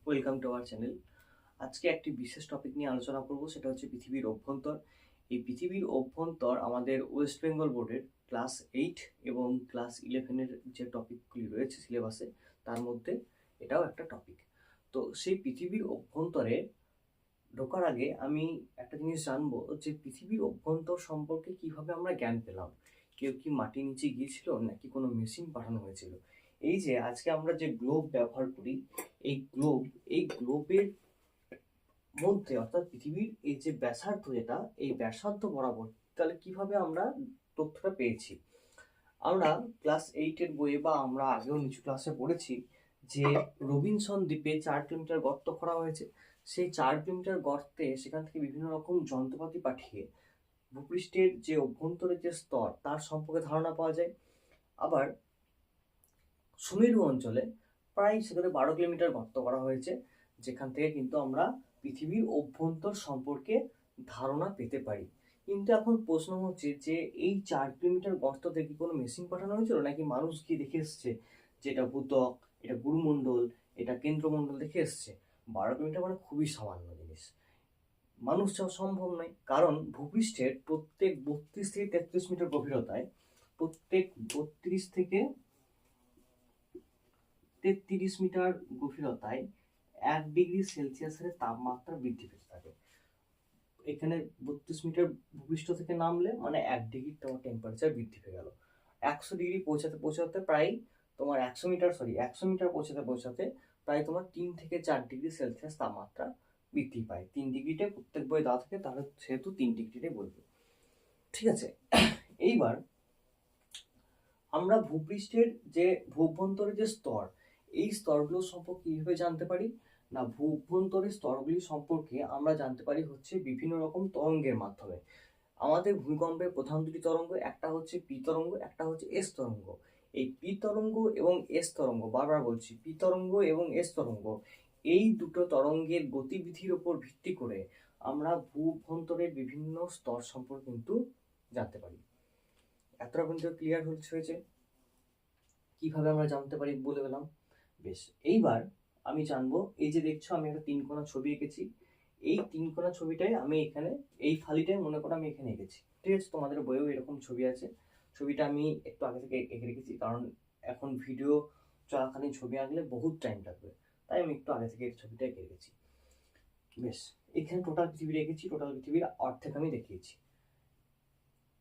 Welcome to our channel. আজকে একটি বিশেষ টপিক নিয়ে আলোচনা করব, সেটা হচ্ছে পৃথিবীর অভ্যন্তর। এই পৃথিবীর অভ্যন্তর আমাদের ওয়েস্ট বেঙ্গল বোর্ডের ক্লাস 8 এবং ক্লাস 11-এর যে টপিকগুলি রয়েছে সিলেবাসে, তার মধ্যে এটাও একটা টপিক। তো সেই পৃথিবীর অভ্যন্তরে ঢোকার আগে আমি একটা জিনিস জানবো যে পৃথিবীর অভ্যন্তর সম্পর্কে কিভাবে আমরা জ্ঞান পেলাম। কেউ কি মাটির নিচে গিয়েছিল, নাকি কোনো মেশিন পাঠানো হয়েছিল? এই যে আজকে আমরা যে গ্লোব ব্যবহার করি, এই গ্লোবের মধ্যে অর্থাৎ পৃথিবীর এই যে ব্যাসার্ধ, যেটা এই ব্যাসার্ধ বরাবর তাহলে কিভাবে আমরা তথ্যটা পেয়েছি। আমরা ক্লাস 8-এর বইয়ে বা আমরা আগেও নিচু ক্লাসে পড়েছি যে রবিনসন দ্বীপে 4 কিলোমিটার গর্ত করা হয়েছে। সেই 4 কিলোমিটার গর্তে সেখান থেকে বিভিন্ন রকম যন্ত্রপাতি পাঠিয়ে ভূপৃষ্ঠের যে অভ্যন্তরের যে স্তর তার সম্পর্কে ধারণা পাওয়া যায়। আবার সুমেরু অঞ্চলে প্রায় সেখানে 12 কিলোমিটার গর্ত করা হয়েছে, যেখান থেকে কিন্তু আমরা পৃথিবীর অভ্যন্তর সম্পর্কে ধারণা পেতে পারি। কিন্তু এখন প্রশ্ন হচ্ছে যে এই 4 কিলোমিটার গর্ত থেকে কোনো মেশিন পাঠানো হয়েছিল, নাকি মানুষ গিয়ে দেখে এসছে যে এটা ভূত্বক, এটা গুরুমণ্ডল, এটা কেন্দ্রমণ্ডল দেখে এসছে? 12 কিলোমিটার মানে খুবই সামান্য জিনিস, মানুষ যাওয়া সম্ভব নয়। কারণ ভূপৃষ্ঠের প্রত্যেক 32 থেকে 33 মিটার গভীরতায়, প্রত্যেক 32 থেকে 33 মিটার গভীরতায় 1 ডিগ্রি সেলসিয়াসের তাপমাত্রা বৃদ্ধি পেতে থাকে। এখানে 32 মিটার ভূপৃষ্ঠ থেকে নামলে মানে 1 ডিগ্রি তোমার টেম্পারেচার বৃদ্ধি পেয়ে গেল। 100 ডিগ্রি পৌঁছাতে প্রায় তোমার 100 মিটার পৌঁছাতে প্রায় তোমার 3 থেকে 4 ডিগ্রি সেলসিয়াস তাপমাত্রা বৃদ্ধি পায়। 3 ডিগ্রিটা প্রত্যেক বই দেওয়া থাকে, তাহলে সেহেতু 3 ডিগ্রিটাই বলবে। ঠিক আছে, এইবার আমরা ভূপৃষ্ঠের যে ভূভ্যন্তরের যে স্তর, এই স্তরগুলো সম্পর্কে কিভাবে জানতে পারি না, ভূভ্যন্তরের স্তরগুলি সম্পর্কে আমরা জানতে পারি হচ্ছে বিভিন্ন রকম তরঙ্গের মাধ্যমে। আমাদের ভূমিকম্পের প্রধান দুটি তরঙ্গ, একটা হচ্ছে পি তরঙ্গ, একটা হচ্ছে এস তরঙ্গ। এই পি তরঙ্গ এবং এস তরঙ্গ, বারবার বলছি, পি তরঙ্গ এবং এস তরঙ্গ, এই দুটো তরঙ্গের গতিবিধির উপর ভিত্তি করে আমরা ভূভ্যন্তরের বিভিন্ন স্তর সম্পর্কে কিন্তু জানতে পারি। এতটা পর্যন্ত ক্লিয়ার হয়েছে? কিভাবে আমরা জানতে পারি বলে গেলাম। বেশ, এইবার আমি জানবো, এই যে দেখছো আমি একটা 3 কোণা ছবি এঁকেছি। এই 3 কোণা ছবিটাই আমি এখানে, এই ফালিটাই মনে করো আমি এখানে এঁকেছি। ঠিক আছে, তোমাদের বইয়েও এরকম ছবি আছে। ছবিটা আমি একটু আগে থেকে এঁকে রেখেছি, কারণ এখন ভিডিও চলাকালীন ছবি আঁকলে বহুত টাইম লাগবে, তাই আমি একটু আগে থেকে এই ছবিটা এঁকে রেখেছি। বেশ, এখানে টোটাল পৃথিবী রেখেছি, টোটাল পৃথিবীর অর্ধেক আমি দেখিয়েছি।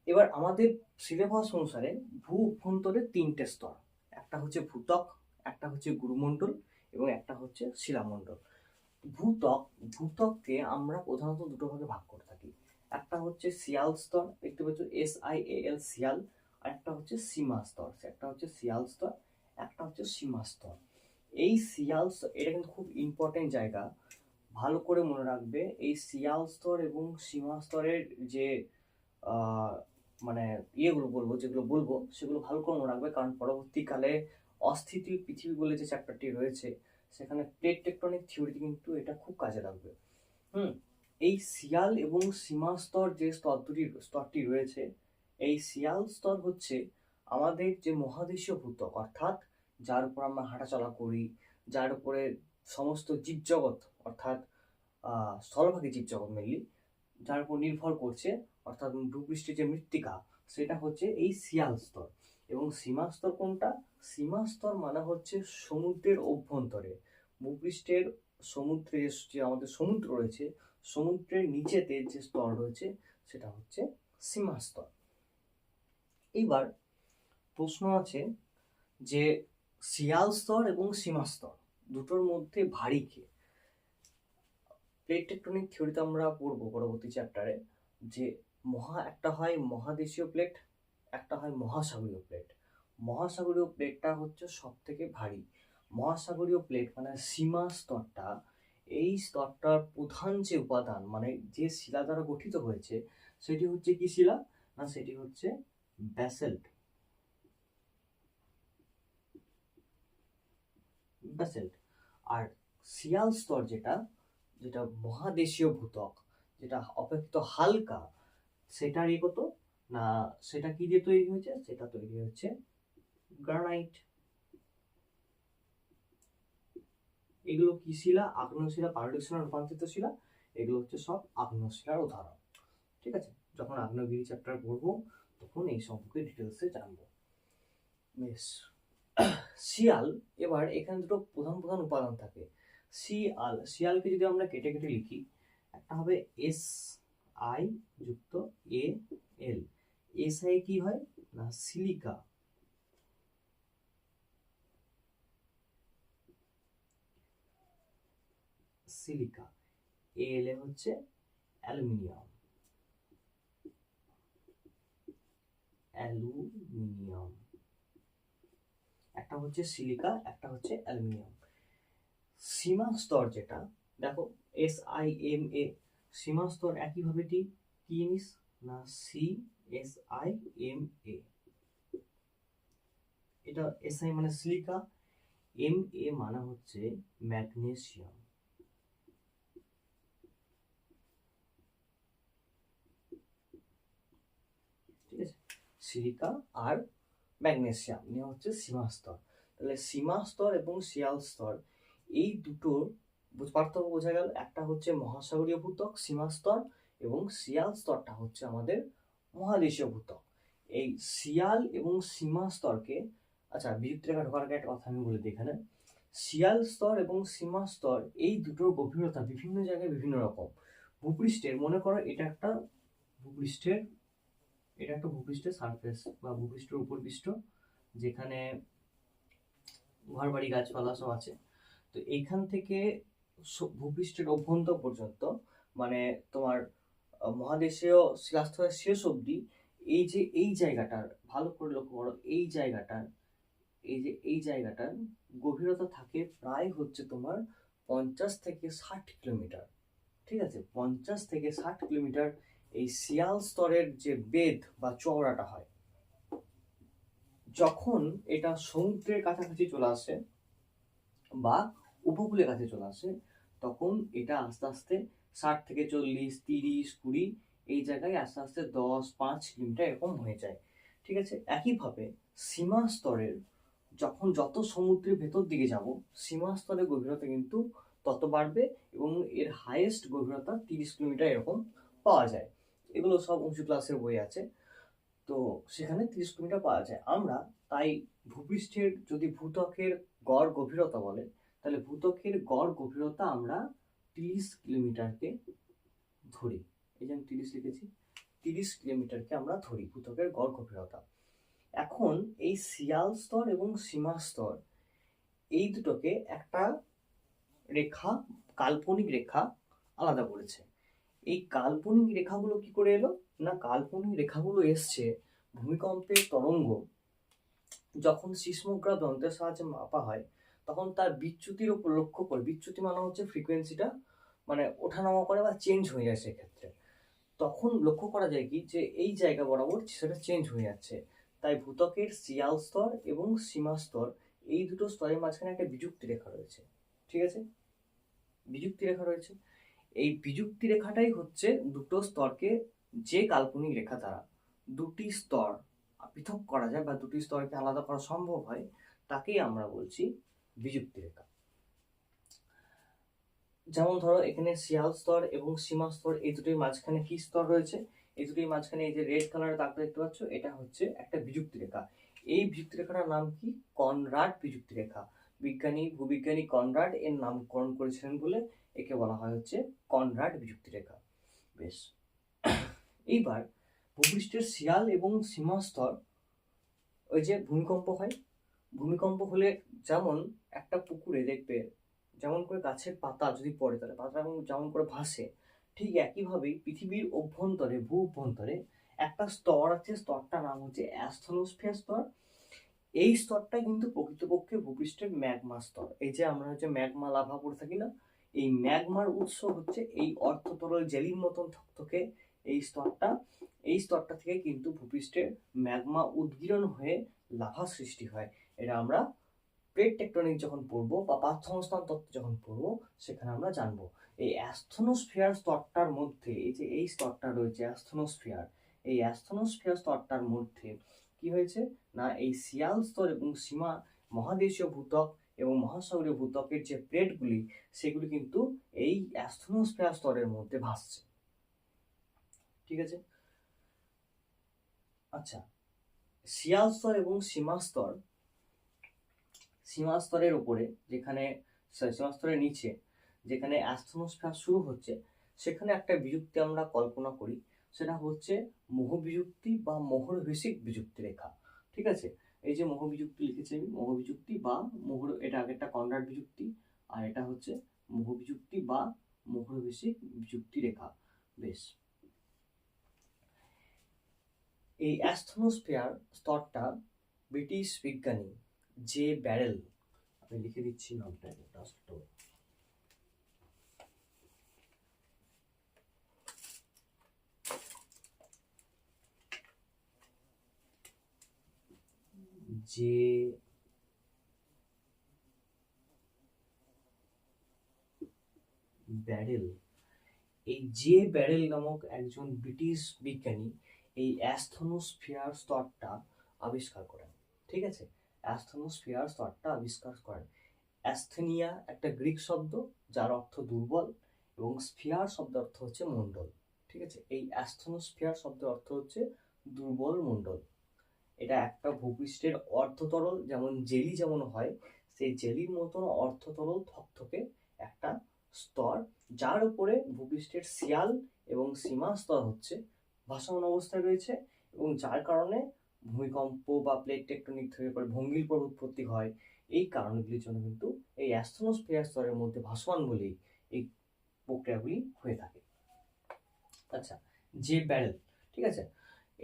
এবার আমাদের সিলেবাস অনুসারে ভূ অভ্যন্তরে 3টে স্তর, একটা হচ্ছে ভূত্বক, একটা হচ্ছে গুরুমণ্ডল এবং একটা হচ্ছে শিলামণ্ডল। ভূত্বক, ভূত্বককে আমরা প্রধানত দুটো ভাগে ভাগ করে থাকি। একটা হচ্ছে সিয়াল স্তর, দেখতে পাচ্ছ SIAL সিয়াল, আর একটা হচ্ছে সীমা স্তর, একটা হচ্ছে সিয়াল স্তর, একটা হচ্ছে সীমা স্তর। এই সিয়াল এটা কিন্তু খুব ইম্পর্টেন্ট জায়গা, ভালো করে মনে রাখবে। এই সিয়াল স্তর এবং সীমা স্তরের যে মানে ইয়েগুলো বলবো, যেগুলো বলবো সেগুলো ভালো করে মনে রাখবে, কারণ পরবর্তীকালে অস্থিতির পৃথিবী বলে যে চ্যাপ্টারটি রয়েছে, সেখানে প্লেট টেকটনিক থিওরিতে কিন্তু এটা খুব কাজে লাগবে। এই সিয়াল এবং সীমা স্তর যে স্তরটি রয়েছে, এই সিয়াল স্তর হচ্ছে আমাদের যে মহাদেশীয় ভূত্বক, অর্থাৎ যার উপর আমরা হাঁটাচলা করি, যার উপরে সমস্ত জীবজগৎ, অর্থাৎ স্থলভাগী জীবজগৎ মেনলি যার উপর নির্ভর করছে, অর্থাৎ ভূপৃষ্ঠের যে মৃত্তিকা, সেটা হচ্ছে এই সিয়াল স্তর। এবং সীমা স্তর কোনটা? সীমা স্তর মানে হচ্ছে সমুদ্রের অভ্যন্তরে, ভূপৃষ্ঠের সমুদ্রে যে আমাদের সমুদ্র রয়েছে, সমুদ্রের নিচেতে যে স্তর রয়েছে সেটা হচ্ছে সীমা স্তর। এইবার প্রশ্ন আছে যে সিয়াল স্তর এবং সীমা স্তর দুটোর মধ্যে ভারী কে? প্লেট টেকটনিক থিওরিতে আমরা পড়বো পরবর্তী চ্যাপ্টারে যে একটা হয় মহাদেশীয় প্লেট, একটা হয় মহাসাগরীয় প্লেট। মহাসাগরীয় প্লেটটা হচ্ছে সব থেকে ভারী। মহাসাগরীয় প্লেট মানে সীমা স্তরটা, এই স্তরটার প্রধান যে উপাদান মানে যে শিলা দ্বারা গঠিত হয়েছে, সেটি হচ্ছে কি শিলা না, সেটি হচ্ছে ব্যাসেল্ট। ব্যাসেল্ট। আর সিয়াল স্তর যেটা, যেটা মহাদেশীয় ভূত্বক, যেটা অপেক্ষিত হালকা, সেটার কত না, সেটা কি দিয়ে তৈরি হয়েছে? সেটা তৈরি হচ্ছে গ্রানাইট। এগুলো কি শিলা? আগ্নেয় শিলা, পাললিক শিলা, রূপান্তরিত শিলা। এগুলো হচ্ছে সব আগ্নেয় শিলার উদাহরণ। ঠিক আছে, যখন আগ্নেয়গিরি চ্যাপ্টার পড়বো তখন এই সম্পর্কে ডিটেলসে জানবো। বেশ, শিয়াল, এবার এখানে দুটো প্রধান প্রধান উপাদান থাকে। শিয়ালকে যদি আমরা কেটে কেটে লিখি, একটা হবে এস আই যুক্ত এ এল। এস আই কি হয় না সিলিকা, সিলিকা। এল এ হচ্ছে অ্যালুমিনিয়াম, অ্যালুমিনিয়াম। একটা হচ্ছে সিলিকা, একটা হচ্ছে অ্যালুমিনিয়াম। সীমা স্তর যেটা দেখো, এস আই এম এ, সীমা স্তর একইভাবে কি জিনিস না C S I M A. এটা এস আই মানে সিলিকা, এম এ মানে হচ্ছে ম্যাগনেসিয়াম। ঠিক আছে, সিলিকা আর ম্যাগনেসিয়াম নিয়ে হচ্ছে সীমা স্তর। তাহলে সীমা স্তর এবং শিয়াল স্তর এই দুটোর পার্থক্য বোঝা গেল। একটা হচ্ছে মহাসাগরীয় ভূত্বক সীমা স্তর, এবং শিয়াল স্তরটা হচ্ছে আমাদের মহাদেশীয় ভূত্বক। এই শিয়াল এবং সীমা স্তরকে, আচ্ছা বিযুক্ত রেখা ঢোকার আগে একটা কথা আমি বলে দিই এখানে। শিয়াল স্তর এবং সীমা স্তর এই দুটোর গভীরতা বিভিন্ন জায়গায় বিভিন্ন রকম। ভূপৃষ্ঠের, মনে করো এটা একটা ভূপৃষ্ঠের, এটা একটা ভূপৃষ্ঠের সারফেস বা ভূপৃষ্ঠের উপরপৃষ্ঠ, যেখানে ঘর বাড়ি গাছপালা সব আছে। তো এইখান থেকে ভূপৃষ্ঠের অভ্যন্তর পর্যন্ত, মানে তোমার মহাদেশীয় শিলাস্তরের শেষ অবধি, এই যে এই জায়গাটার, ভালো করে লক্ষ্য করো, এই জায়গাটার, এই যে এই জায়গাটার গভীরতা থাকে প্রায় হচ্ছে তোমার 50 থেকে 60 কিলোমিটার। ঠিক আছে, 50 থেকে 60 কিলোমিটার এই শিয়াল স্তরের যে বেধ বা চওড়াটা হয়। যখন এটা সমুদ্রের কাছাকাছি চলে আসে বা উপকূলের কাছে চলে আসে, তখন এটা আস্তে আস্তে 60 থেকে 40, 30, 20 এই জায়গায় আস্তে আস্তে 10-5 কিলোমিটার এরকম হয়ে যায়। ঠিক আছে, একইভাবে সীমা স্তরের যখন যত সমুদ্রের ভেতর দিকে যাব, সীমা স্তরের গভীরতা কিন্তু তত বাড়বে, এবং এর হাইয়েস্ট গভীরতা 30 কিলোমিটার এরকম পাওয়া যায়। এগুলো সব উঁচু ক্লাসের বই আছে, তো সেখানে 30 কিলোমিটার পাওয়া যায়। আমরা তাই ভূপৃষ্ঠের যদি ভূত্বকের গড় গভীরতা বলে, তাহলে ভূত্বকের গড় গভীরতা আমরা 30 কিলোমিটারকে ধরি। এই যে আমি 30 লিখেছি, 30 কিলোমিটারকে আমরা ধরি ভূত্বকের গড় গভীরতা। এখন এই শিয়াল স্তর এবং সীমা স্তর এই দুটোকে একটা রেখা, কাল্পনিক রেখা আলাদা করেছে। এই কাল্পনিক রেখাগুলো কি করে এলো না, কাল্পনিক রেখাগুলো এসছে ভূমিকম্পের তরঙ্গ যখন সিসমোগ্রাফ যন্ত্রের সাহায্যে মাপা হয়, তখন তার বিচ্যুতির উপর লক্ষ্য করে, বিচ্যুতি মানে হচ্ছে ফ্রিকোয়েন্সিটা মানে ওঠানামা করে বা চেঞ্জ হয়ে যায়, সেক্ষেত্রে তখন লক্ষ্য করা যায় কি যে এই জায়গা বরাবর সেটা চেঞ্জ হয়ে যাচ্ছে। তাই ভূত্বকের শিয়াল স্তর এবং সীমা স্তর এই দুটো স্তরের মাঝখানে একটা বিযুক্তি রেখা রয়েছে। ঠিক আছে, বিযুক্তি রেখা রয়েছে। এই বিযুক্তি রেখাটাই হচ্ছে দুটো স্তরকে, যে কাল্পনিক রেখা দ্বারা দুটি স্তর পৃথক করা যায় বা দুটি স্তরকে আলাদা করা সম্ভব হয়, তাকেই আমরা বলছি বিযুক্তি রেখা। যেমন ধরো এখানে শিয়াল স্তর এবং সীমা স্তর এই দুটির মাঝখানে কি স্তর রয়েছে, এই দুটির মাঝখানে এই যে রেড কালারের দাগটা দেখতে পাচ্ছ, এটা হচ্ছে একটা বিযুক্তি রেখা। এই বিযুক্তি রেখাটার নাম কি, কনরাড বিযুক্তি রেখা। ভূবিজ্ঞানী কনরাড এর নামকরণ করেছিলেন বলে একে বলা হয় হচ্ছে কনরাড বিযুক্তি রেখা। বেশ, এইবার ভূপৃষ্ঠের শিয়াল এবং সীমা স্তর, ওই যে ভূমিকম্প হয়, ভূমিকম্প হলে যেমন একটা পুকুরে দেখবে যেমন করে গাছের পাতা যদি পড়ে তাহলে পাতা যেমন করে ভাসে, ঠিক একইভাবেই পৃথিবীর অভ্যন্তরে, ভূ অভ্যন্তরে একটা স্তর আছে, স্তরটার নাম হচ্ছে অ্যাস্থনোস্ফিয়ার স্তর। এই স্তরটা কিন্তু প্রকৃতপক্ষে ভূপৃষ্ঠের ম্যাগমা স্তর। এই যে আমরা হচ্ছে ম্যাগমা লাভা পড়ে থাকি না, এই ম্যাগমার উৎস হচ্ছে এই অর্ধতরল জেলির মতন থকথকে এই স্তরটা। এই স্তরটা থেকে কিন্তু ভূপৃষ্ঠের ম্যাগমা উদ্গীরণ হয়ে লাভা সৃষ্টি হয়। এটা আমরা প্লেট টেকটনিক যখন পড়বো বা পার্থসংস্থান তত্ত্ব যখন পড়বো, সেখানে আমরা জানবো। এই অ্যাস্থনোস্ফিয়ার স্তরটার মধ্যে, এই যে এই স্তরটা রয়েছে অ্যাস্থনোস্ফিয়ার, এই অ্যাস্থনোস্ফিয়ার স্তরটার মধ্যে কি হয়েছে না, এই শিয়াল স্তর এবং সীমা মহাদেশীয় ভূত্বক এবং মহাসাগরীয় ভূত্বকের যে প্লেটগুলি সেগুলি কিন্তু এই অ্যাস্থনোস্ফিয়ার স্তরের মধ্যে ভাসছে। ঠিক আছে। আচ্ছা, শিয়াল স্তর এবং সীমা স্তরের উপরে যেখানে সীমা স্তরের নিচে যেখানে অ্যাস্থনোস্ফিয়ার শুরু হচ্ছে সেখানে একটা বিযুক্তি আমরা কল্পনা করি, সেটা হচ্ছে মোহ বিযুক্তি বা মোহর ভিসিক বিযুক্তি রেখা। ঠিক আছে, এই যে মোহ বিযুক্তি লিখেছি আমি, মোহ বিযুক্তি বা মোহর, এটা আগেরটা কনরাড বিযুক্তি আর এটা হচ্ছে মোহ বিযুক্তি বা মোহর ভিসিক বিযুক্তি রেখা। বেশ, এই অ্যাস্থনোস্ফিয়ার স্তরটা ব্রিটিশ বিজ্ঞানী জে ব্যারেল, আমি লিখে দিচ্ছি নামটা, যে ব্যারেল, এই জে ব্যারেল নামক একজন ব্রিটিশ বিজ্ঞানী এই অ্যাস্থনোস্ফিয়ার স্তরটা আবিষ্কার করেন। ঠিক আছে, অ্যাস্থনোস্ফিয়ার স্তরটা আবিষ্কার করেন। অ্যাস্থেনিয়া একটা গ্রিক শব্দ যার অর্থ দুর্বল, এবং স্ফিয়ার শব্দের অর্থ হচ্ছে মণ্ডল। ঠিক আছে, এই অ্যাস্থনোস্ফিয়ার শব্দের অর্থ হচ্ছে দুর্বল মণ্ডল। এটা একটা ভূপৃষ্ঠের অর্ধতরল, যেমন জেলি যেমন হয় সেই জেলির মতন অর্ধতরল থকথকে একটা স্তর, যার উপরে ভূপৃষ্ঠের শিয়াল এবং সীমা স্তর হচ্ছে ভাসমান অবস্থায় রয়েছে, এবং যার কারণে ভূমিকম্প বা প্লেট টেকটনিক থেকে পরে ভঙ্গির পর উৎপত্তি হয়। এই কারণগুলির জন্য কিন্তু এই অ্যাস্থনোস্ফিয়ার স্তরের মধ্যে ভাসমান বলেই এই প্রক্রিয়াগুলি হয়ে থাকে। আচ্ছা, যে ব্যারেল, ঠিক আছে,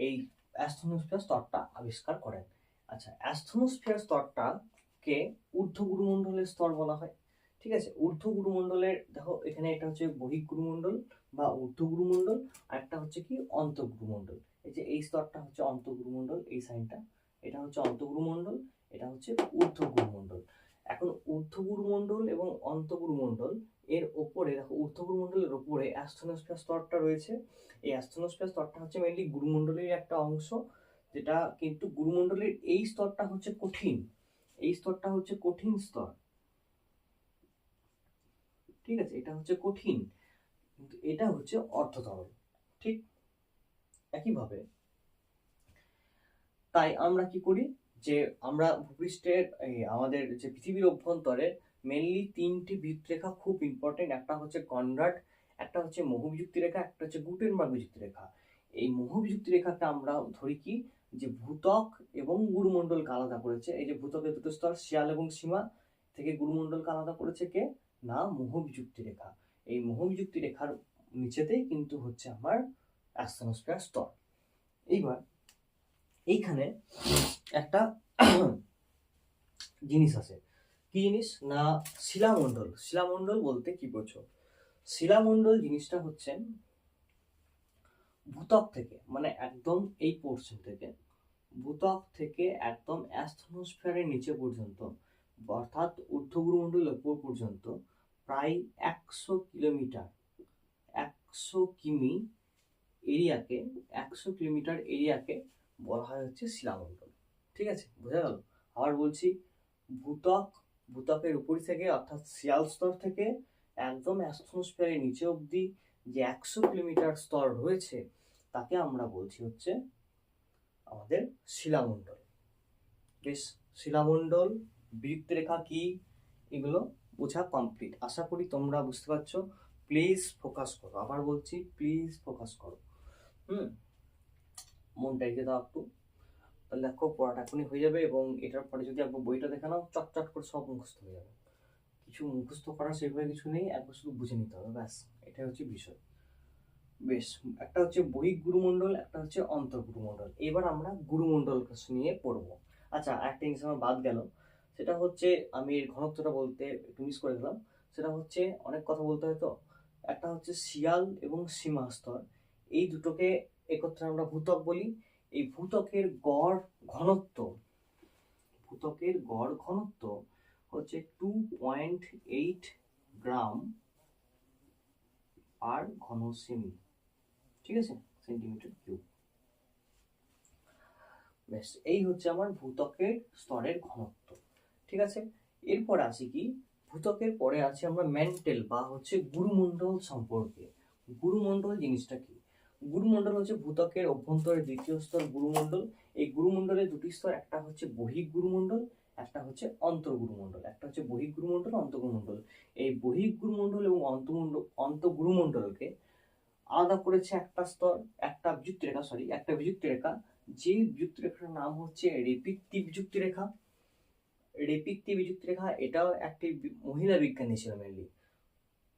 এই অ্যাস্থনোস্ফিয়ার স্তরটা আবিষ্কার করেন। আচ্ছা, অ্যাস্থনোস্ফিয়ার স্তরটাকে ঊর্ধ্বগুরুমণ্ডলের স্তর বলা হয়। ঠিক আছে, ঊর্ধ্বগুরুমণ্ডলের, দেখো এখানে এটা হচ্ছে বহিঃগুরুমণ্ডল বা ঊর্ধ্বগুরুমণ্ডল, আর একটা হচ্ছে কি অন্তঃগুরুমণ্ডল। এই যে এই স্তরটা হচ্ছে অন্তঃগুরুমণ্ডল, এই সাইনটা, এটা হচ্ছে অন্তঃগুরুমণ্ডল, এটা হচ্ছে ঊর্ধ্বগুরুমণ্ডল। এখন ঊর্ধ্বগুরুমণ্ডল এবং অন্তঃগুরুমণ্ডল এর ওপরে, দেখো ঊর্ধ্বগুরুমণ্ডলের ওপরে অ্যাস্থনোস্ফিয়ার স্তরটা রয়েছে। এই অ্যাস্থনোস্ফিয়ার স্তরটা হচ্ছে মেইনলি গুরুমণ্ডলের একটা অংশ, যেটা কিন্তু গুরুমণ্ডলের এই স্তরটা হচ্ছে কঠিন, এই স্তরটা হচ্ছে কঠিন স্তর। ঠিক আছে, এটা হচ্ছে কঠিন, কিন্তু এটা হচ্ছে অর্ধতরল। ঠিক একইভাবে তাই আমরা কি করি, যে আমরা ভূপৃষ্ঠের আমাদের যে পৃথিবীর অভ্যন্তরে মেনলি তিনটি বিযুক্তি খুব ইম্পর্টেন্ট, একটা হচ্ছে কনরাড, একটা হচ্ছে মোহ বিযুক্তি রেখা, একটা হচ্ছে গুটেনবার্গ বিযুক্তি রেখা। এই মোহ বিযুক্তি রেখাটা আমরা ধরি কি, যে ভূত্বক এবং গুরুমণ্ডলকে আলাদা করেছে, এই যে ভূত্বকের দুটো স্তর শিয়াল এবং সীমা থেকে গুরুমণ্ডলকে আলাদা করেছে কে, না মোহ বিযুক্তি রেখা। এই মোহ বিযুক্তি রেখার নিচেতেই কিন্তু হচ্ছে আমার অ্যাস্থনোস্ফিয়ার স্তর। এইবার এইখানে একটা জিনিস আছে, কি জিনিস না, শিলামণ্ডল। শিলামণ্ডল বলতে কি বোঝো? শিলামণ্ডল জিনিসটা হচ্ছে ভূত্বক থেকে, মানে একদম এই পোর্শন থেকে, ভূত্বক থেকে একদম অ্যাস্থনোস্ফিয়ারের নিচে পর্যন্ত, অর্থাৎ ঊর্ধ্বগুরুমণ্ডলের উপর পর্যন্ত প্রায় 100 কিলোমিটার, 100 কিমি এরিয়াকে, 100 কিলোমিটার এরিয়াকে বলা হয় হচ্ছে শিলামণ্ডল। ঠিক আছে, বোঝা গেল? আবার বলছি, ভূত্বকের উপর থেকে, অর্থাৎ শিয়াল স্তর থেকে একদম অ্যাস্থনোস্ফিয়ারের নিচে অবধি যে 100 কিলোমিটার স্তর রয়েছে তাকে আমরা বলছি হচ্ছে আমাদের শিলামণ্ডল। বেশ, শিলামণ্ডল, বিযুক্তি রেখা কি, এগুলো বোঝা কমপ্লিট। আশা করি তোমরা বুঝতে পারছো। প্লিজ ফোকাস করো, আবার বলছি প্লিজ ফোকাস করো। মনটা এগিয়ে দাও একটু, তাহলে দেখো পড়াটা এখনই হয়ে যাবে, এবং এটার পরে যদি একবার বইটা দেখে নাও চটচট করে সব মুখস্থ হয়ে যাবে। কিছু মুখস্থ করার সেভাবে কিছু নেই, একবার শুধু বুঝে নিতে হবে, ব্যাস, এটাই হচ্ছে বিষয়। বেশ, একটা হচ্ছে বহিঃগুরুমণ্ডল, একটা হচ্ছে অন্তর্গুরুমণ্ডল। এবার আমরা গুরুমণ্ডল নিয়ে পড়বো। আচ্ছা, একটা জিনিস আমার বাদ গেল, সেটা হচ্ছে আমি এর ঘনত্বটা বলতে একটু মিস করে গেলাম। সেটা হচ্ছে, অনেক কথা বলতে হয় তো, একটা হচ্ছে শিয়াল এবং সীমা স্তর, এই দুটোকে একত্রে আমরা ভূত্বক বলি। এই ভূত্বকের গড় ঘনত্ব, ভূত্বকের গড় ঘনত্ব হচ্ছে 2.8 গ্রাম আর ঘন সেমি। ঠিক আছে, সেন্টিমিটার কিউব। বেশ, এই হচ্ছে আমার ভূত্বকের স্তরের ঘনত্ব। ঠিক আছে, এরপর আসি কি, ভূত্বকের পরে আছে আমরা ম্যান্টেল বা হচ্ছে গুরুমণ্ডল সম্পর্কে। গুরুমণ্ডল জিনিসটা কি? গুরুমণ্ডল হচ্ছে ভূত্বকের অভ্যন্তরের দ্বিতীয় স্তর গুরুমণ্ডল। এই গুরুমণ্ডলের দুটি স্তর, একটা হচ্ছে বহিঃগুরুমণ্ডল, একটা হচ্ছে অন্তর্গুরুমণ্ডল। একটা হচ্ছে বহিঃগুরুমণ্ডল, অন্তর্গুরুমণ্ডল। এই বহিঃগুরুমণ্ডল এবং অন্তর্গুরুমণ্ডলকে আলাদা করেছে একটা স্তর, একটা বিযুক্তি রেখা। যে বিযুক্তি রেখার নাম হচ্ছে রেপিক্তি বিযুক্তি রেখা। রেপিক্তি বিযুক্তি রেখা এটাও একটি মহিলা বিজ্ঞানী ছিল মেনলি।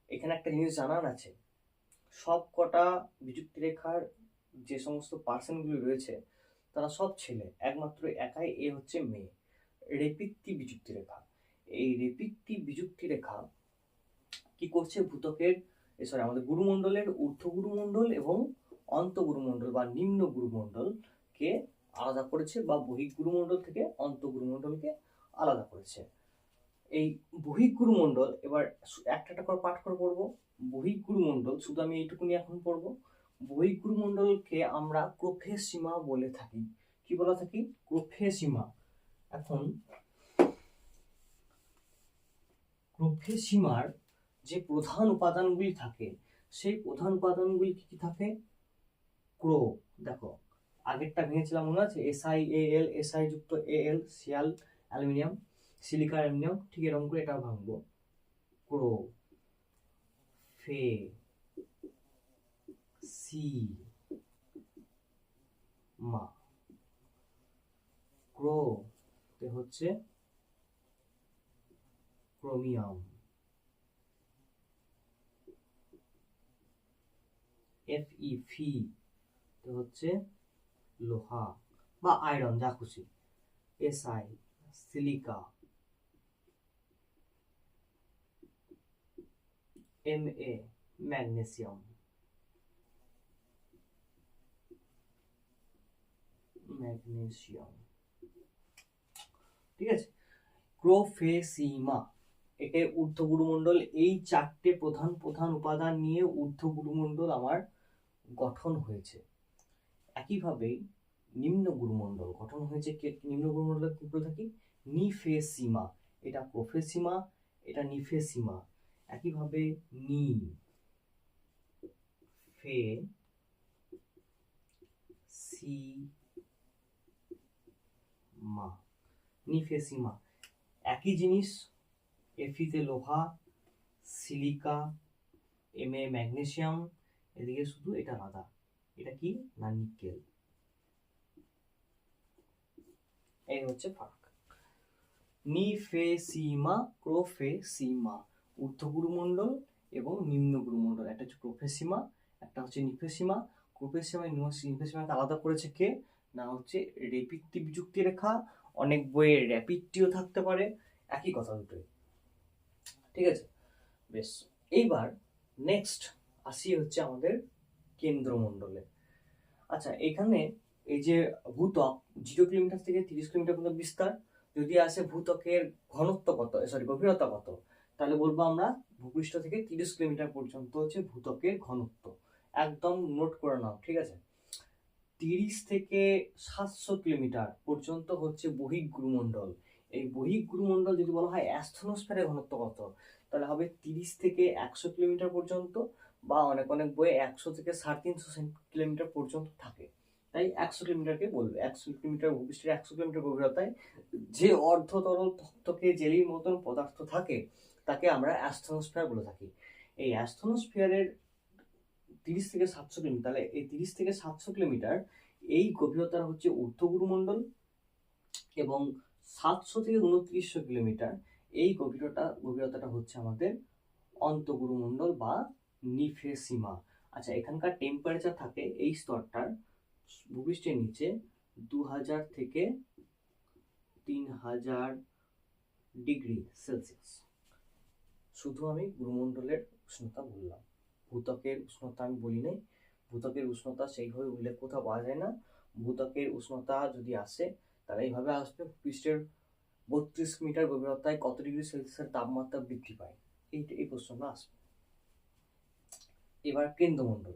এখানে একটা জিনিস জানার আছে, সব কটা বিযুক্তি রেখার যে সমস্ত পার্সনগুলি রয়েছে তারা সব ছেলে, একমাত্র একাই এ হচ্ছে মেয়ে। রেপিক্তি বিযুক্তি রেখা, এই রেপিক্তি বিযুক্তি রেখা কি করছে, ভূত্বকের আমাদের গুরুমণ্ডলের ঊর্ধ্বগুরুমণ্ডল এবং অন্তঃগুরুমণ্ডল বা নিম্ন গুরুমণ্ডলকে আলাদা করেছে, বা বহিঃগুরুমণ্ডল থেকে অন্তঃগুরুমণ্ডলকে আলাদা করেছে। এই বহিঃগুরুমণ্ডল এবার একটা একটা করে পাঠ করে পড়বো। বহিঃগুরুমণ্ডল শুধু আমি এইটুকুনি এখন পড়বো। বহিঃগুরুমণ্ডলকে আমরা প্রোফেসিমা বলে থাকি। কি বলে থাকি? প্রোফেসিমা। এখন প্রোফেসিমার যে প্রধান উপাদানগুলি থাকে, সেই প্রধান উপাদানগুলি কি কি থাকে? ক্রো, দেখো আগেরটা ভেঙেছিলাম মনে আছে, SiAl, SI যুক্ত Al, শিয়াল অ্যালুমিনিয়াম, সিলিকা অ্যালুমিনিয়াম, ঠিক এরকম করে এটাও ভাঙবো। ক্রো, ফে, সি, মা। ক্রো তে হচ্ছে ক্রোমিয়াম, Fe, ফি তে হচ্ছে লোহা বা আয়রন, যা খুশি। SI, silica. Ma, magnesium. ঠিক আছে, প্রোফেসিমা, একে ঊর্ধ্বগুরুমণ্ডল। এই চারটে প্রধান প্রধান উপাদান নিয়ে ঊর্ধ্বগুরুমণ্ডল আমার গঠন হয়েছে। একইভাবে নিম্ন গুরুমণ্ডল গঠন হয়েছে। নিম্ন গুরুমণ্ডল কি বলে থাকি? নিফেসিমা। এটা প্রোফেসিমা, এটা নিফেসিমা। একইভাবে নি, ফে, সি, মা, নিফেসিমা। একই জিনিস, এফিতে লোহা, সিলিকা, এমএ ম্যাগনেসিয়াম, এদিকে শুধু এটা আলাদা। এটা কি না নিকেল। এই হচ্ছে ফারাক। নিফেসিমা, প্রোফেসিমা, ঊর্ধ্বগুরুমণ্ডল এবং নিম্ন গুরুমণ্ডল। একটা হচ্ছে প্রোফেসিমা, একটা হচ্ছে নিফেসিমা। প্রোফেসিমা নিফেসিমাকে আলাদা করেছে কে না হচ্ছে রেপিক্তি বিযুক্তি রেখা। অনেক বইয়ে র্যাপিডটিও থাকতে পারে, একই কথা দুটোই। ঠিক আছে, বেশ। এইবার নেক্সট আসি হচ্ছে আমাদের কেন্দ্রমণ্ডলে। আচ্ছা, এখানে এই যে ভূত্বক 0 কিলোমিটার থেকে 30 কিলোমিটার পর্যন্ত বিস্তার। যদি আসে ভূত্বকের ঘনত্ব কত, গভীরতা কত, তাহলে বলবো আমরা ভূপৃষ্ঠ থেকে 30 কিলোমিটার পর্যন্ত হচ্ছে ভূত্বকের ঘনত্ব। একদম নোট করে নাও, ঠিক আছে? 30 থেকে 700 কিলোমিটার পর্যন্ত হচ্ছে বহিঃগুরুমণ্ডল। এই বহিঃগুরুমণ্ডল যদি বলা হয় অ্যাস্থনোস্ফিয়ারের ঘনত্ব কত, তাহলে হবে 30 থেকে 100 কিলোমিটার পর্যন্ত, বা অনেক অনেক বইয়ে 100 থেকে 350 কিলোমিটার পর্যন্ত থাকে। তাই 100 কিলোমিটারকে বলবে। 100 কিলোমিটার ভূপৃষ্ঠের 100 কিলোমিটার গভীরতায় যে অর্ধ তরল থকথকে জেলির মতন পদার্থ থাকে তাকে আমরা অ্যাস্থনোস্ফিয়ার বলে থাকি। এই অ্যাস্থনোস্ফিয়ারের 30 থেকে 700 কিলোমিটার, তাহলে এই 30 থেকে 700 কিলোমিটার এই গভীরতা হচ্ছে ঊর্ধ্বগুরুমণ্ডল, এবং 700 থেকে 2900 কিলোমিটার এই গভীরতাটা হচ্ছে আমাদের অন্তঃগুরুমণ্ডল বা নিফেসিমা। আচ্ছা, এখানকার টেম্পারেচার থাকে এই স্তরটার ভূপৃষ্ঠের নিচে 2000 থেকে 3000 ডিগ্রি সেলসিয়াস। শুধু আমি গুরুমণ্ডলের উষ্ণতা বললাম, ভূত্বকের উষ্ণতা আমি বলি নাই। ভূত্বকের উষ্ণতা সেইভাবে উল্লেখ কোথাও পাওয়া যায় না। ভূত্বকের উষ্ণতা যদি আসে তাহলে এইভাবে আসবে, পৃষ্ঠের 32 মিটার গভীরতায় কত ডিগ্রি সেলসিয়াসের তাপমাত্রা বৃদ্ধি পায়, এই প্রশ্নটা আসবে। এবার কেন্দ্রমণ্ডল।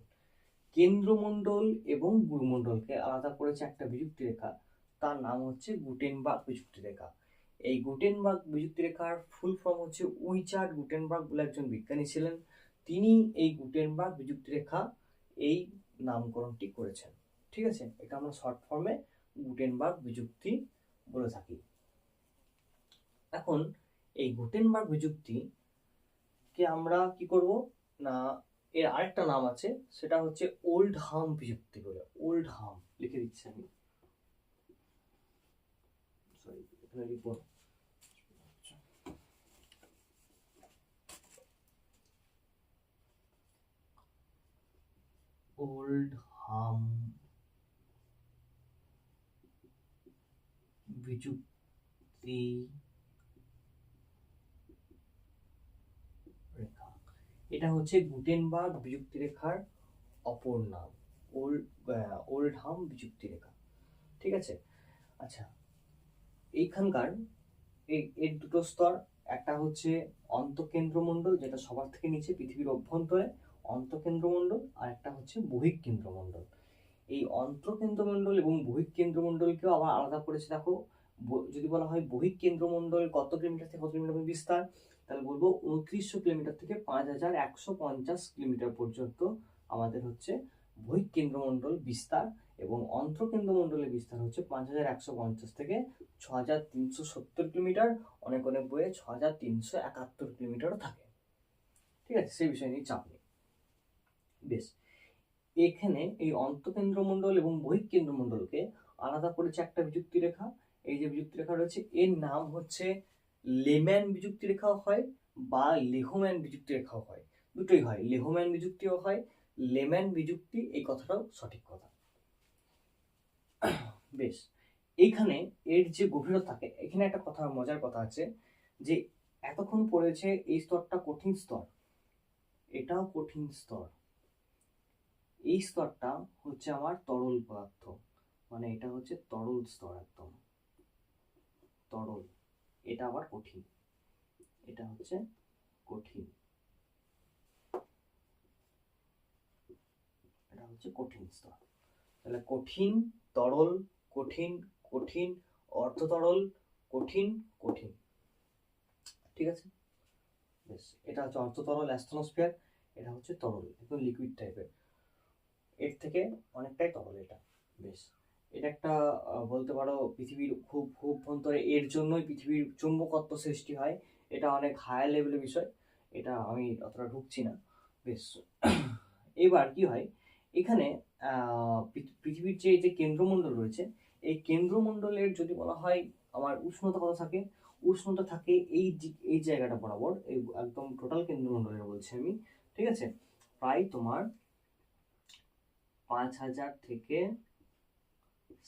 কেন্দ্রমণ্ডল এবং গুরুমণ্ডলকে আলাদা করেছে একটা বিযুক্তি রেখা, তার নাম হচ্ছে গুটেনবার্গ বিযুক্তি রেখা। এই গুটেনবার্গ বিযুক্তি রেখার ফুল ফর্ম হচ্ছে উইচার্ড গুটেনবার্গ বলে একজন বিজ্ঞানী ছিলেন, তিনি এই গুটেনবার্গ বিযুক্তি রেখা এই নামকরণটি করেছেন। ঠিক আছে, এটা আমরা শর্ট ফর্মে গুটেনবার্গ বিযুক্তি বলে থাকি। এখন এই গুটেনবার্গ বিযুক্তি কে আমরা কি করব না, এর আরেকটা নাম আছে, সেটা হচ্ছে ওল্ডহাম বিযুক্তি বলে। ওল্ডহাম লিখে দিচ্ছি আমি, সরি এখানে লিখবো, ওল্ডহাম বিযুক্তি রেখা, এটা হচ্ছে গুটেনবার্গ বিযুক্তি রেখার অপর নাম, ওল্ডহাম বিযুক্তি রেখা। ঠিক আছে, আচ্ছা এইখানকার এর দুটো স্তর, একটা হচ্ছে অন্তঃকেন্দ্রমণ্ডল যেটা সবার থেকে নিচে পৃথিবীর অভ্যন্তরে অন্তঃকেন্দ্রমণ্ডল, আর একটা হচ্ছে বহিঃকেন্দ্রমণ্ডল। এই অন্তঃকেন্দ্রমণ্ডল এবং বহিঃকেন্দ্রমণ্ডলকেও আবার আলাদা করেছে। দেখো, যদি বলা হয় বহিঃকেন্দ্রমণ্ডল কত কিলোমিটার থেকে কত কিলোমিটার বিস্তার, তাহলে বলবো 2900 কিলোমিটার থেকে 5150 কিলোমিটার পর্যন্ত আমাদের হচ্ছে বহিঃকেন্দ্রমণ্ডল বিস্তার, এবং অন্তঃকেন্দ্রমণ্ডলের বিস্তার হচ্ছে 5150 থেকে 6370 কিলোমিটার, অনেক অনেক বইয়ে 6371 কিলোমিটারও থাকে। ঠিক আছে, সেই বিষয় নিয়ে চাপ নেই। বেশ, এখানে এই অন্তঃকেন্দ্রমণ্ডল এবং বহিঃকেন্দ্রমণ্ডলকে আলাদা করেছে একটা বিযুক্তি রেখা। এই যে বিযুক্তি রেখা রয়েছে এর নাম হচ্ছে লেম্যান বিযুক্তি রেখাও হয় বা লেহম্যান বিযুক্তি রেখাও হয়, দুটোই হয়, লেহম্যান বিযুক্তিও হয়, লেম্যান বিযুক্তি, এই কথাটাও সঠিক কথা। বেশ, এইখানে এর যে গভীরতা থাকে, এখানে একটা কথা, মজার কথা আছে যে এতক্ষণ পড়েছে এই স্তরটা কঠিন স্তর, এটাও কঠিন স্তর, এই স্তরটা হচ্ছে আমার তরল পদার্থ, মানে এটা হচ্ছে তরল স্তর, একদম তরল, এটা আবার কঠিন, এটা হচ্ছে কঠিন, এটা হচ্ছে কঠিন স্তর। তাহলে কঠিন, তরল, কঠিন, কঠিন, অর্ধতরল, কঠিন, কঠিন। ঠিক আছে, বেশ, এটা হচ্ছে অর্ধতরল অ্যাস্তনোস্ফিয়ার, এটা হচ্ছে তরল, একদম লিকুইড টাইপের, এর থেকে অনেকটাই তরল এটা। বেশ, এটা একটা বলতে পারো পৃথিবীর খুব খুব অভ্যন্তরে, এর জন্যই পৃথিবীর চৌম্বকত্ব সৃষ্টি হয়, এটা অনেক হায়ার লেভেলের বিষয়, এটা আমি অতটা ঢুকছি না। বেশ, এবার কি হয় এখানে, পৃথিবীর যে যে কেন্দ্রমণ্ডল রয়েছে, এই কেন্দ্রমণ্ডলের যদি বলা হয় আমার উষ্ণতা কত থাকে, উষ্ণতা থাকে এই জায়গাটা বরাবর, এই একদম টোটাল কেন্দ্রমণ্ডলের বলছি আমি। ঠিক আছে, প্রায় তোমার 5000 থেকে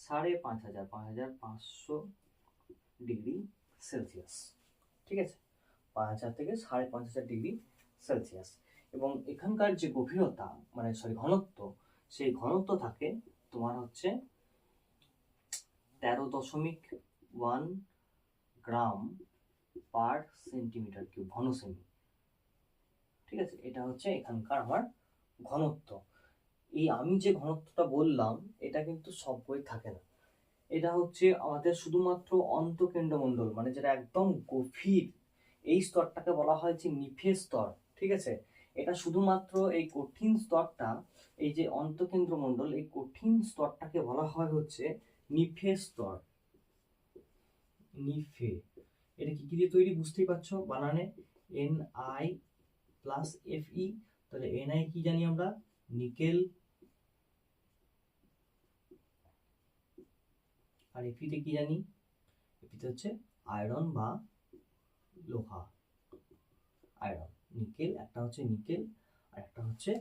5500, 5500 ডিগ্রি সেলসিয়াস। ঠিক আছে, 5000 থেকে 5500 ডিগ্রি সেলসিয়াস। এবং এখানকার যে গভীরতা, মানে সরি ঘনত্ব, সেই ঘনত্ব থাকে তোমার হচ্ছে 13.1 গ্রাম পার সেন্টিমিটার কিউব, ঘনসেমি। ঠিক আছে, এটা হচ্ছে এখানকার আমার ঘনত্ব। এই আমি যে ঘনত্বটা বললাম, এটা কিন্তু সব বই থাকে না, এটা হচ্ছে আমাদের শুধুমাত্র অন্তঃকেন্দ্রমণ্ডল, মানে যেটা একদম গভীর, এই স্তরটাকে বলা হয় যে নিফে স্তর। ঠিক আছে, এটা শুধুমাত্র এই কঠিন স্তরটা, এই যে অন্তঃকেন্দ্রমণ্ডল, এই কঠিন স্তরটাকে বলা হয় হচ্ছে নিফে স্তর। নিফে, এটা কি কি দিয়ে তৈরি বুঝতেই পারছো, বানানে Ni+Fe, তাহলে Ni কি জানি আমরা, নিকেল, আর এফিতে কি জানি, এফিতে হচ্ছে আয়রন বা লোহা, আয়রন, নিকেল, একটা হচ্ছে নিকেল আর একটা হচ্ছে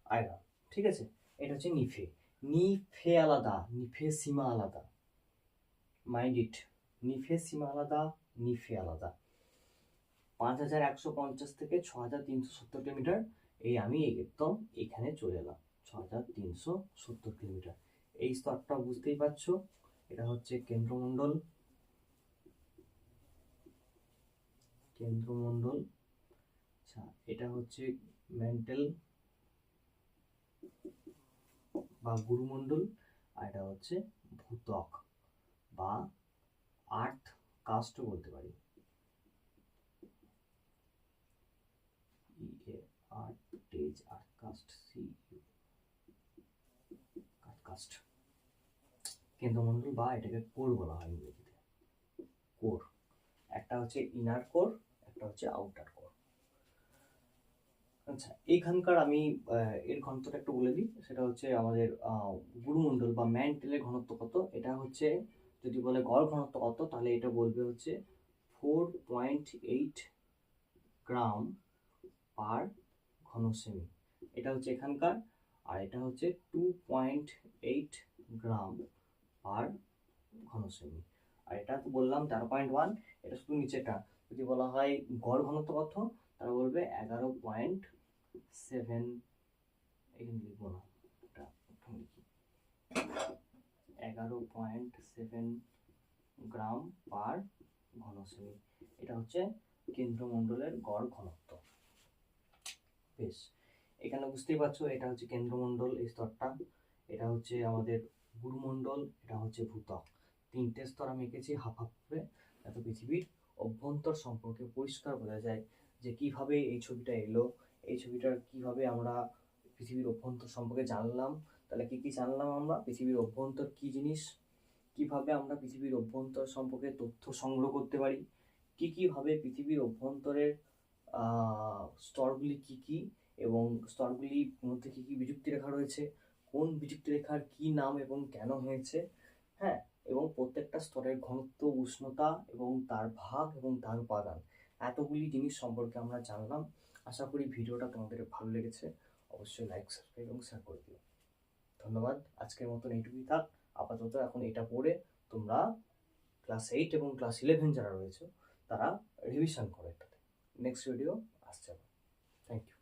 আয়রন। ঠিক আছে, এটা হচ্ছে নিফে। নিফে আলাদা, নিফে সীমা আলাদা, মাইন্ড ইট, নিফে সীমা আলাদা, নিফে আলাদা। 5150 থেকে 6370 কিলোমিটার, এই আমি একদম এখানে চলে এলাম, 6370 কিলোমিটার। এই স্তরটা বুঝতেই পারছো, এটা হচ্ছে কেন্দ্রমণ্ডল, কেন্দ্রমণ্ডল। আচ্ছা, এটা হচ্ছে মেন্টাল বা গুরুমণ্ডল, আর এটা হচ্ছে ভূত্বক বা আর্থ কাস্টও বলতে পারি, টেজ আর কাস্ট, কাস্ট কেন্দ্রমণ্ডল, বা এটাকে কোর বলা হয় ইংরেজিতে, কোর। একটা হচ্ছে ইনার কোর, একটা হচ্ছে আউটার কোর। আচ্ছা, এইখানকার আমি এর ঘনত্বটা একটু বলে দিই। সেটা হচ্ছে আমাদের গুরুমণ্ডল বা ম্যান্টেলের ঘনত্ব কত, এটা হচ্ছে যদি বলে গড় ঘনত্ব কত, তাহলে এটা বলবে হচ্ছে 4.8 গ্রাম পার ঘন সেমি। এটা হচ্ছে এখানকার, আর এটা হচ্ছে 2.8 গ্রাম পার ঘন সেমি। আর এটা তো বললাম 13.1, এটা শুধু নিচেটা। যদি বলা হয় গড় ঘনত্ব কত, তারা বলবে 11.7, এখানে লিখবো না, এটা 11.7 গ্রাম পার ঘন সেমি। এটা হচ্ছে কেন্দ্রমণ্ডলের গড় ঘনত্ব। বেশ, এখানে বুঝতেই পারছো এটা হচ্ছে কেন্দ্রমণ্ডল, এই স্তরটা। এটা হচ্ছে আমাদের গুরুমণ্ডল, এটা হচ্ছে ভূত্বক। তিনটে স্তর আমি এঁকেছি হাফ হাফ করে, যাতে পৃথিবীর অভ্যন্তর সম্পর্কে পরিষ্কার বোঝা যায় যে কিভাবে এই ছবিটা এলো, এই ছবিটার কিভাবে আমরা পৃথিবীর অভ্যন্তর সম্পর্কে জানলাম। তাহলে কি কি জানলাম আমরা, পৃথিবীর অভ্যন্তর কি জিনিস, কিভাবে আমরা পৃথিবীর অভ্যন্তর সম্পর্কে তথ্য সংগ্রহ করতে পারি, কি কিভাবে পৃথিবীর অভ্যন্তরের স্তরগুলি কি কি, এবং স্তরগুলির মধ্যে কি কি বিযুক্তি রেখা রয়েছে, কোন বিযুক্তি রেখার কি নাম এবং কেন হয়েছে, হ্যাঁ, এবং প্রত্যেকটা স্তরের ঘনত্ব, উষ্ণতা এবং তার ভাগ এবং তার উপাদান, এতগুলি জিনিস সম্পর্কে আমরা জানলাম। আশা করি ভিডিওটা তোমাদের ভালো লেগেছে। অবশ্যই লাইক, সাবস্ক্রাইব এবং শেয়ার করে দিও। ধন্যবাদ। আজকের মতন এইটুকুই থাক। আপাতত এখন এটা পড়ে তোমরা ক্লাস 8 এবং ক্লাস 11 যারা রয়েছে তারা রিভিশন করো এটাতে। নেক্সট ভিডিও আসছে। Thank you.